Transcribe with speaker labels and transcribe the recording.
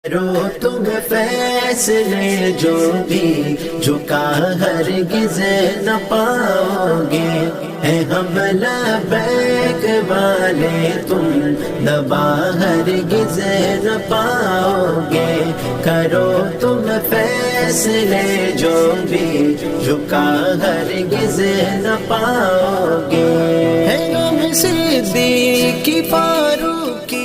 Speaker 1: करो तुम फैसले जो भी झुका हरगिज़ न पाओगे। है हम लबैक वाले तुम दबा हरगिज़ न पाओगे। करो तुम फैसले जो भी झुका हरगिज़ न पाओगे। है हम सिद्दीक़ फारूकी।